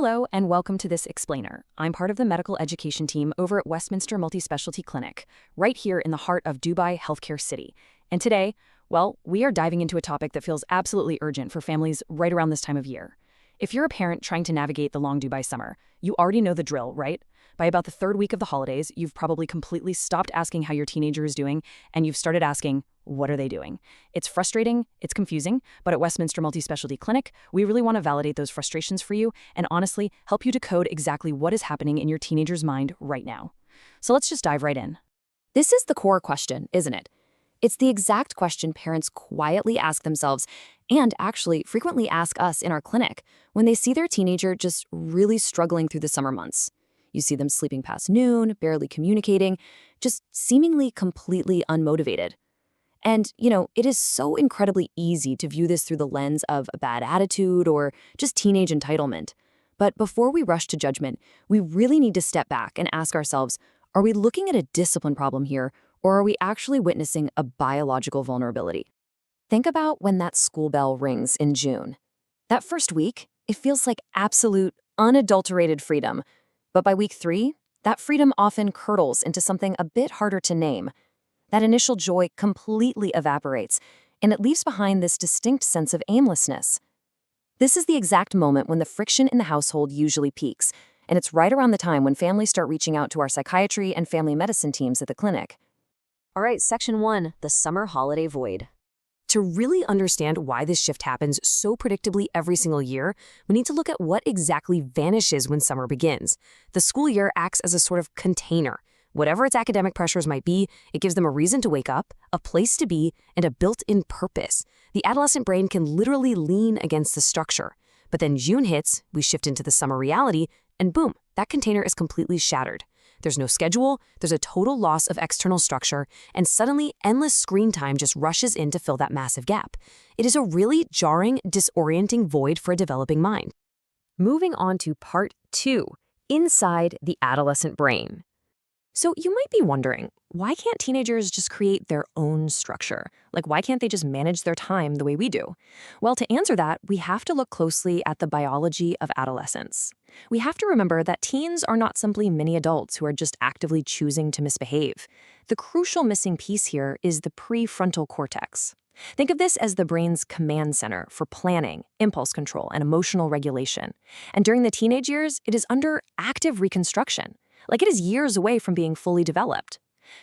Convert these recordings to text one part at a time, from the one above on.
Hello, and welcome to this explainer. I'm part of the medical education team over at Westminster Multispecialty Clinic, right here in the heart of Dubai Healthcare City. And today, well, we are diving into a topic that feels absolutely urgent for families right around this time of year. If you're a parent trying to navigate the long Dubai summer, you already know the drill, right? By about the third week of the holidays, you've probably completely stopped asking how your teenager is doing, and you've started asking, what are they doing? It's frustrating, it's confusing, but at Westminster Multispecialty Clinic, we really want to validate those frustrations for you and honestly help you decode exactly what is happening in your teenager's mind right now. So let's just dive right in. This is the core question, isn't it? It's the exact question parents quietly ask themselves and actually frequently ask us in our clinic when they see their teenager just really struggling through the summer months. You see them sleeping past noon, barely communicating, just seemingly completely unmotivated. And, it is so incredibly easy to view this through the lens of a bad attitude or just teenage entitlement. But before we rush to judgment, we really need to step back and ask ourselves, are we looking at a discipline problem here, or are we actually witnessing a biological vulnerability? Think about when that school bell rings in June. That first week, it feels like absolute, unadulterated freedom. But by week 3, that freedom often curdles into something a bit harder to name. That initial joy completely evaporates, and it leaves behind this distinct sense of aimlessness. This is the exact moment when the friction in the household usually peaks, and it's right around the time when families start reaching out to our psychiatry and family medicine teams at the clinic. All right, Section 1, the summer holiday void. To really understand why this shift happens so predictably every single year, we need to look at what exactly vanishes when summer begins. The school year acts as a sort of container. Whatever its academic pressures might be, it gives them a reason to wake up, a place to be, and a built-in purpose. The adolescent brain can literally lean against the structure. But then June hits, we shift into the summer reality, and boom, that container is completely shattered. There's no schedule, there's a total loss of external structure, and suddenly endless screen time just rushes in to fill that massive gap. It is a really jarring, disorienting void for a developing mind. Moving on to part 2, inside the adolescent brain. So you might be wondering, why can't teenagers just create their own structure? Like, why can't they just manage their time the way we do? Well, to answer that, we have to look closely at the biology of adolescence. We have to remember that teens are not simply mini adults who are just actively choosing to misbehave. The crucial missing piece here is the prefrontal cortex. Think of this as the brain's command center for planning, impulse control, and emotional regulation. And during the teenage years, it is under active reconstruction. Like, it is years away from being fully developed.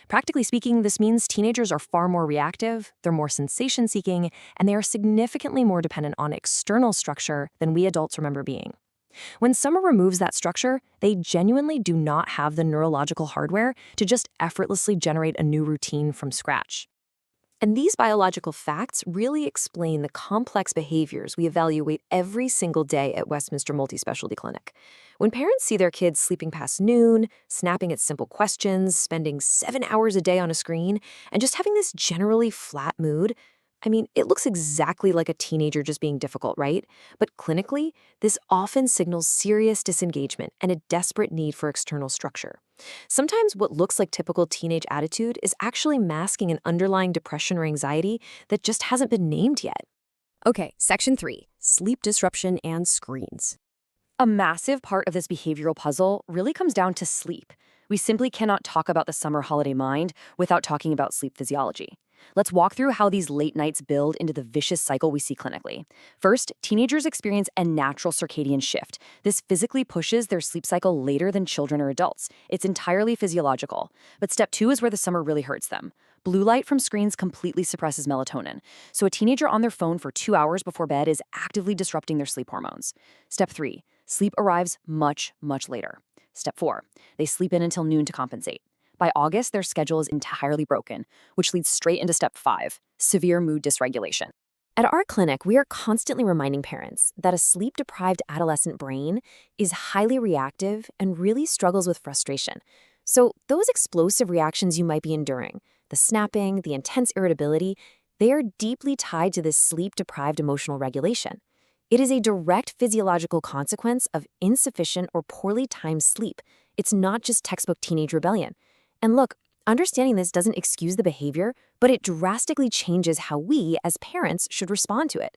Practically speaking, this means teenagers are far more reactive, they're more sensation-seeking, and they are significantly more dependent on external structure than we adults remember being. When summer removes that structure, they genuinely do not have the neurological hardware to just effortlessly generate a new routine from scratch. And these biological facts really explain the complex behaviors we evaluate every single day at Westminster Multispecialty Clinic. When parents see their kids sleeping past noon, snapping at simple questions, spending 7 hours a day on a screen, and just having this generally flat mood, it looks exactly like a teenager just being difficult, right? But clinically, this often signals serious disengagement and a desperate need for external structure. Sometimes what looks like typical teenage attitude is actually masking an underlying depression or anxiety that just hasn't been named yet. Okay, Section 3, sleep disruption and screens. A massive part of this behavioral puzzle really comes down to sleep. We simply cannot talk about the summer holiday mind without talking about sleep physiology. Let's walk through how these late nights build into the vicious cycle we see clinically. First, teenagers experience a natural circadian shift. This physically pushes their sleep cycle later than children or adults. It's entirely physiological. But step 2 is where the summer really hurts them. Blue light from screens completely suppresses melatonin. So a teenager on their phone for 2 hours before bed is actively disrupting their sleep hormones. Step 3, sleep arrives much, much later. Step 4, they sleep in until noon to compensate. By August, their schedule is entirely broken, which leads straight into step 5, severe mood dysregulation. At our clinic, we are constantly reminding parents that a sleep-deprived adolescent brain is highly reactive and really struggles with frustration. So those explosive reactions you might be enduring, the snapping, the intense irritability, they are deeply tied to this sleep-deprived emotional regulation. It is a direct physiological consequence of insufficient or poorly timed sleep. It's not just textbook teenage rebellion. And look, understanding this doesn't excuse the behavior, but it drastically changes how we, as parents, should respond to it.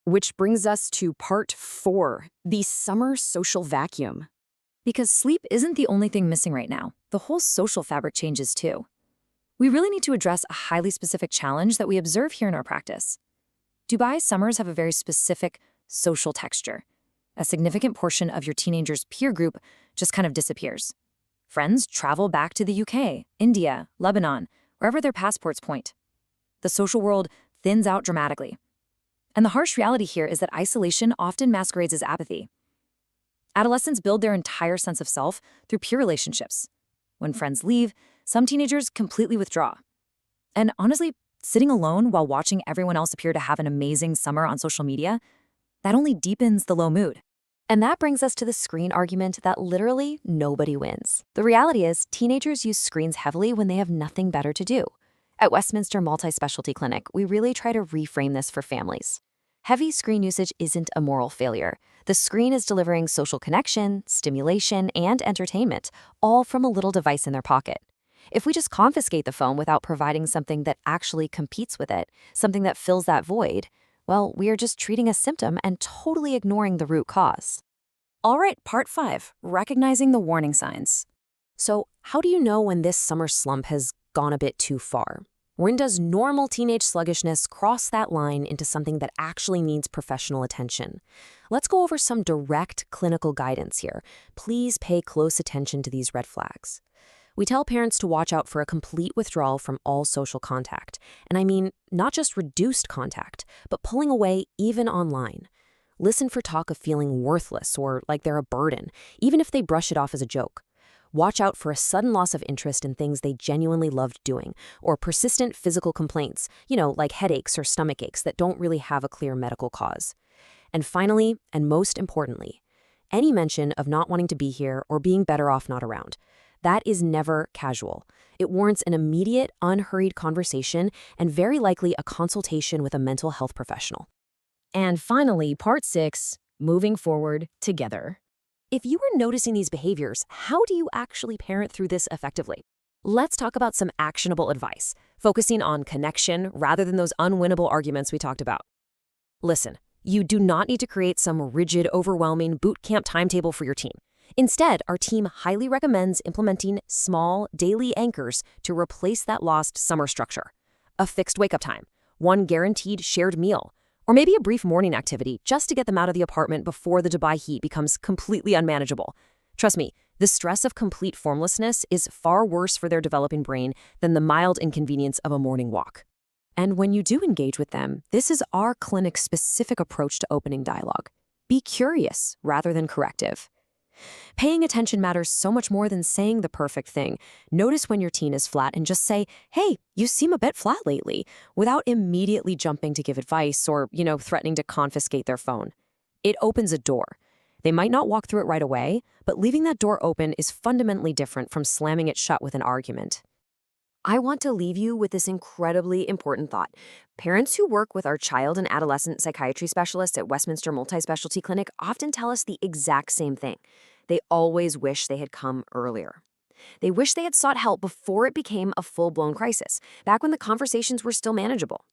Which brings us to part 4, the summer social vacuum. Because sleep isn't the only thing missing right now. The whole social fabric changes too. We really need to address a highly specific challenge that we observe here in our practice. Dubai summers have a very specific social texture. A significant portion of your teenager's peer group just kind of disappears. Friends travel back to the UK, India, Lebanon, wherever their passports point. The social world thins out dramatically. And the harsh reality here is that isolation often masquerades as apathy. Adolescents build their entire sense of self through peer relationships. When friends leave, some teenagers completely withdraw. And honestly, sitting alone while watching everyone else appear to have an amazing summer on social media, that only deepens the low mood. And that brings us to the screen argument that literally nobody wins. The reality is, teenagers use screens heavily when they have nothing better to do. At Westminster Multispecialty Clinic, we really try to reframe this for families. Heavy screen usage isn't a moral failure. The screen is delivering social connection, stimulation, and entertainment, all from a little device in their pocket. If we just confiscate the phone without providing something that actually competes with it, something that fills that void, well, we are just treating a symptom and totally ignoring the root cause. All right, part 5, recognizing the warning signs. So, how do you know when this summer slump has gone a bit too far? When does normal teenage sluggishness cross that line into something that actually needs professional attention? Let's go over some direct clinical guidance here. Please pay close attention to these red flags. We tell parents to watch out for a complete withdrawal from all social contact. And I mean, not just reduced contact, but pulling away even online. Listen for talk of feeling worthless or like they're a burden, even if they brush it off as a joke. Watch out for a sudden loss of interest in things they genuinely loved doing, or persistent physical complaints, like headaches or stomach aches that don't really have a clear medical cause. And finally, and most importantly, any mention of not wanting to be here or being better off not around. That is never casual. It warrants an immediate, unhurried conversation and very likely a consultation with a mental health professional. And finally, part 6, moving forward together. If you are noticing these behaviors, how do you actually parent through this effectively? Let's talk about some actionable advice, focusing on connection rather than those unwinnable arguments we talked about. Listen, you do not need to create some rigid, overwhelming boot camp timetable for your team. Instead, our team highly recommends implementing small, daily anchors to replace that lost summer structure. A fixed wake-up time, one guaranteed shared meal, or maybe a brief morning activity just to get them out of the apartment before the Dubai heat becomes completely unmanageable. Trust me, the stress of complete formlessness is far worse for their developing brain than the mild inconvenience of a morning walk. And when you do engage with them, this is our clinic's specific approach to opening dialogue. Be curious rather than corrective. Paying attention matters so much more than saying the perfect thing. Notice when your teen is flat and just say, "Hey, you seem a bit flat lately," without immediately jumping to give advice or, threatening to confiscate their phone. It opens a door. They might not walk through it right away, but leaving that door open is fundamentally different from slamming it shut with an argument. I want to leave you with this incredibly important thought. Parents who work with our child and adolescent psychiatry specialists at Westminster Multispecialty Clinic often tell us the exact same thing. They always wish they had come earlier. They wish they had sought help before it became a full-blown crisis, back when the conversations were still manageable.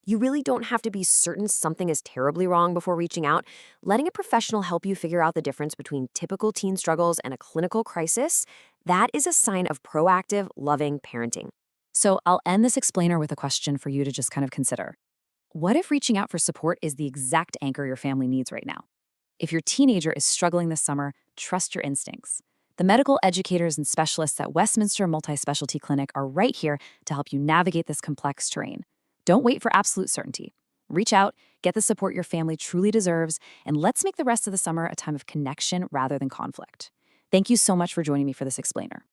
You really don't have to be certain something is terribly wrong before reaching out. Letting a professional help you figure out the difference between typical teen struggles and a clinical crisis, that is a sign of proactive, loving parenting. So I'll end this explainer with a question for you to just kind of consider. What if reaching out for support is the exact anchor your family needs right now? If your teenager is struggling this summer, trust your instincts. The medical educators and specialists at Westminster Multispecialty Clinic are right here to help you navigate this complex terrain. Don't wait for absolute certainty. Reach out, get the support your family truly deserves, and let's make the rest of the summer a time of connection rather than conflict. Thank you so much for joining me for this explainer.